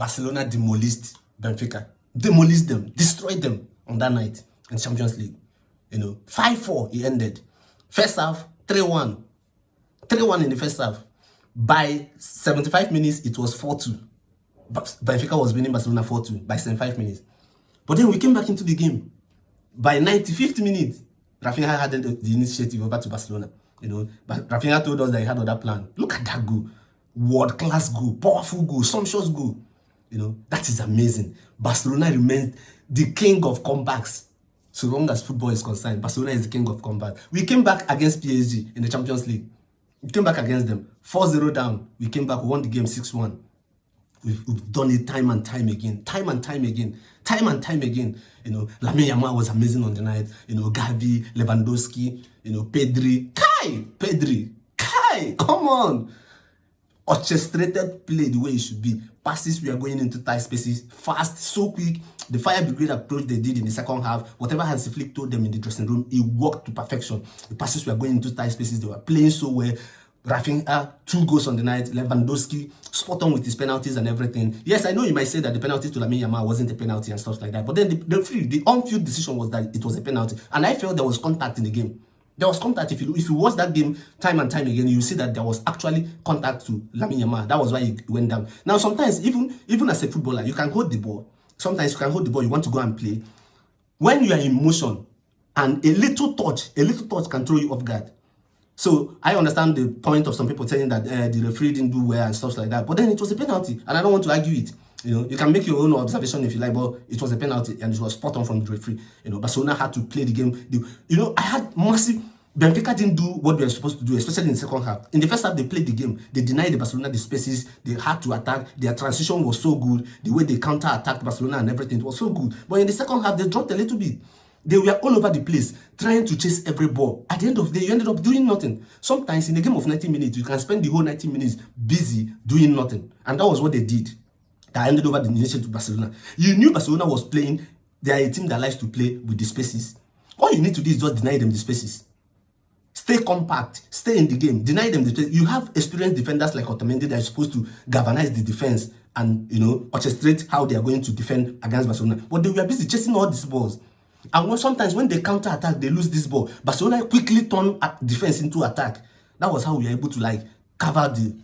Barcelona demolished Benfica. Demolished them, destroyed them on that night in Champions League. 5-4 it ended. First half, 3-1. 3-1 in the first half. By 75 minutes, it was 4-2. Benfica was winning Barcelona 4-2 by 75 minutes. But then we came back into the game. By 95th minute, Raphinha had the initiative over to Barcelona. But Raphinha told us that he had other plan. Look at that goal. World-class goal, powerful goal, sumptuous goal. That is amazing. Barcelona remains the king of comebacks. So long as football is concerned, Barcelona is the king of comebacks. We came back against PSG in the Champions League. We came back against them. 4-0 down. We came back, we won the game 6-1. We've done it time and time again. Time and time again. Time and time again. Lamine Yamal was amazing on the night. Gavi, Lewandoswki, Pedri. Pedri. Come on. Orchestrated play the way it should be. Passes, we are going into tight spaces. Fast, so quick. The fire brigade approach they did in the second half, whatever Hansi Flick told them in the dressing room, it worked to perfection. The passes were going into tight spaces. They were playing so well. Raphinha, 2 goals on the night. Lewandowski, spot on with his penalties and everything. Yes, I know you might say that the penalty to Lamine Yamal wasn't a penalty and stuff like that. But then the on-field decision was that it was a penalty. And I felt there was contact in the game. There was contact. If you watch that game time and time again, you see that there was actually contact to Lamine Yamal. That was why he went down. Now, sometimes, even as a footballer, you can hold the ball. Sometimes you can hold the ball, you want to go and play. When you are in motion and a little touch can throw you off guard. So I understand the point of some people saying that the referee didn't do well and stuff like that. But then it was a penalty, and I don't want to argue it. You can make your own observation if you like, but it was a penalty and it was spot on from the referee. Barcelona had to play the game. I had massive. Benfica didn't do what they were supposed to do, especially in the second half. In the first half, they played the game. They denied the Barcelona the spaces. They had to attack. Their transition was so good. The way they counter-attacked Barcelona and everything, it was so good. But in the second half, they dropped a little bit. They were all over the place, trying to chase every ball. At the end of the day, you ended up doing nothing. Sometimes in a game of 90 minutes, you can spend the whole 90 minutes busy doing nothing. And that was what they did. That ended over the initiative to Barcelona. You knew Barcelona was playing. They are a team that likes to play with the spaces. All you need to do is just deny them the spaces. Stay compact, stay in the game, deny them the space. You have experienced defenders like Otamendi that are supposed to galvanize the defense and, orchestrate how they are going to defend against Barcelona. But they were busy chasing all these balls. And sometimes when they counter-attack, they lose this ball. Barcelona quickly turn defense into attack. That was how we were able to cover the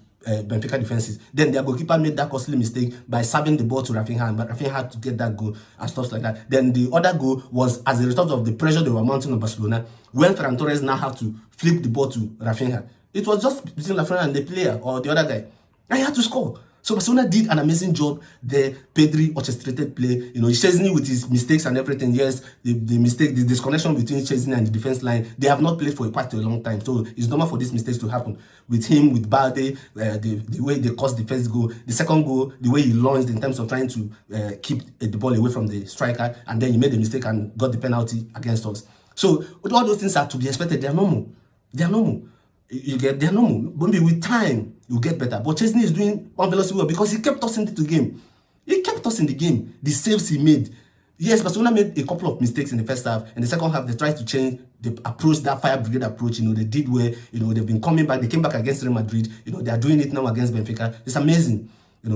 Benfica defenses. Then their goalkeeper made that costly mistake by serving the ball to Raphinha, but Raphinha had to get that goal and stuff like that. Then the other goal was as a result of the pressure they were mounting on Barcelona, when Ferran Torres now had to flip the ball to Raphinha. It was just between Raphinha and the player or the other guy. And he had to score. So Barcelona did an amazing job there. Pedri orchestrated play. Chesney with his mistakes and everything. Yes, the mistake, the disconnection between Chesney and the defense line. They have not played for quite a long time. So it's normal for these mistakes to happen. With him, with Balde, the way they caused the first goal. The second goal, the way he launched in terms of trying to keep the ball away from the striker. And then he made the mistake and got the penalty against us. So all those things are to be expected. They are normal. They are normal. They're normal. Maybe with time, you get better. But Chesney is doing one velocity well because he kept us into the game. He kept us in the game. The saves he made. Yes, Barcelona made a couple of mistakes in the first half. In the second half, they tried to change the approach, that fire brigade approach. They did well. They've been coming back. They came back against Real Madrid. They are doing it now against Benfica. It's amazing.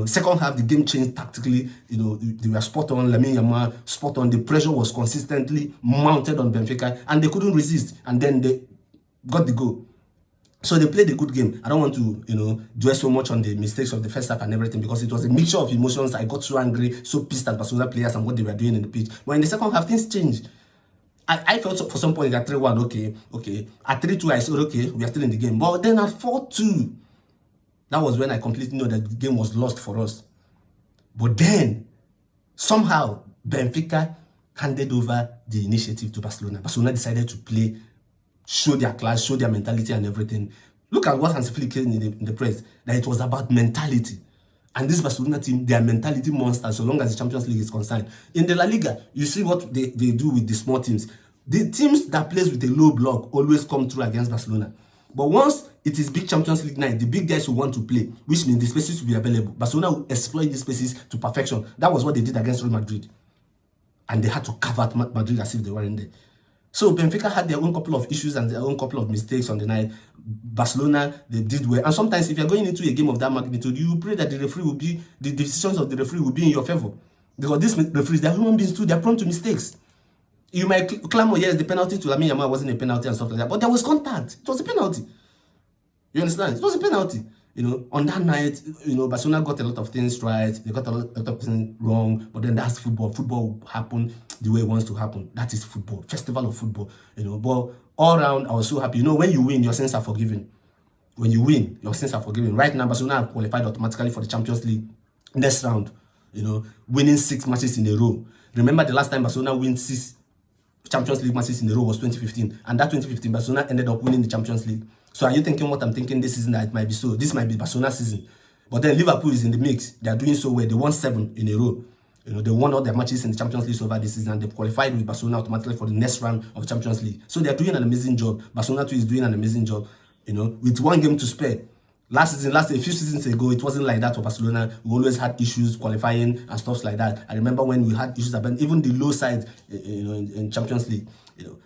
Second half, the game changed tactically. They were spot on. Lamine Yamal, spot on. The pressure was consistently mounted on Benfica, and they couldn't resist. And then they got the goal. So they played a good game. I don't want to, dwell so much on the mistakes of the first half and everything because it was a mixture of emotions. I got so angry, so pissed at Barcelona players and what they were doing in the pitch. But in the second half, things changed. I felt for some point at 3-1, okay. At 3-2, I said, okay, we are still in the game. But then at 4-2, that was when I completely knew that the game was lost for us. But then, somehow, Benfica handed over the initiative to Barcelona. Barcelona decided to play, show their class, show their mentality and everything. Look at what Hansi Flick said in the press, that it was about mentality. And this Barcelona team, they are mentality monsters so long as the Champions League is concerned. In the La Liga, you see what they do with the small teams. The teams that plays with a low block always come through against Barcelona. But once it is big Champions League night, the big guys who want to play, which means the spaces will be available. Barcelona will exploit these spaces to perfection. That was what they did against Real Madrid. And they had to cover Madrid as if they weren't there. So Benfica had their own couple of issues and their own couple of mistakes on the night. Barcelona, they did well. And sometimes if you're going into a game of that magnitude, you pray that the decisions of the referee will be in your favor. Because these referees, they're human beings too, they're prone to mistakes. You might clamor, yes, the penalty to Lamine Yamal wasn't a penalty and stuff like that, but there was contact. It was a penalty. You understand? It was a penalty. On that night, Barcelona got a lot of things right. They got a lot of things wrong. But then that's football. Football will happen the way it wants to happen. That is football. Festival of football. But all around, I was so happy. When you win, your sins are forgiven. When you win, your sins are forgiven. Right now, Barcelona have qualified automatically for the Champions League next round. Winning 6 matches in a row. Remember the last time Barcelona win 6 Champions League matches in a row was 2015. And that 2015, Barcelona ended up winning the Champions League. So are you thinking what I'm thinking this season that it might be so? This might be Barcelona season. But then Liverpool is in the mix. They are doing so well. They won 7 in a row. They won all their matches in the Champions League over this season, and they qualified with Barcelona automatically for the next round of Champions League. So they are doing an amazing job. Barcelona too is doing an amazing job. With 1 game to spare. A few seasons ago, it wasn't like that for Barcelona. We always had issues qualifying and stuff like that. I remember when we had issues about even the low side, in Champions League.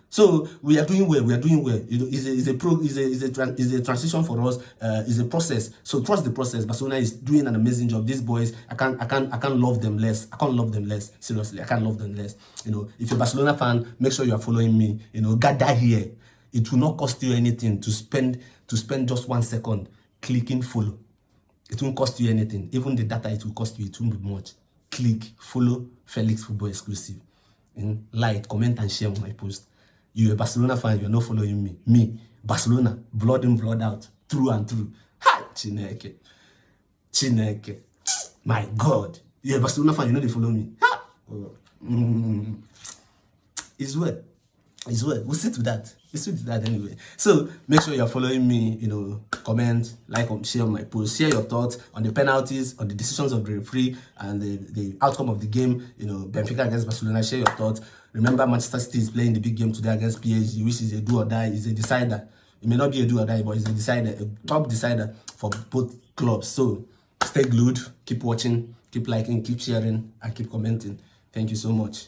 So we are doing well. We are doing well. It's a transition for us. It's a process. So trust the process. Barcelona is doing an amazing job. These boys, I can't love them less. I can't love them less. Seriously, I can't love them less. If you're a Barcelona fan, make sure you are following me. Gather here. It will not cost you anything to spend just 1 second clicking follow. It won't cost you anything. Even the data it will cost you, it won't be much. Click follow Felix Football Exclusive. And like, comment, and share on my post. You're a Barcelona fan, you're not following me. Me, Barcelona, blood in, blood out, through and through. Ha! Chineke. My God. You're a Barcelona fan, you know they follow me. Ha! It's well. It's well. We'll see to that. We'll see to that anyway. So make sure you're following me, comment, like, share on my post, share your thoughts on the penalties, on the decisions of the referee, and the outcome of the game, Benfica against Barcelona. Share your thoughts. Remember, Manchester City is playing the big game today against PSG, which is a do or die, is a decider. It may not be a do or die, but it's a decider, a top decider for both clubs. So stay glued, keep watching, keep liking, keep sharing, and keep commenting. Thank you so much.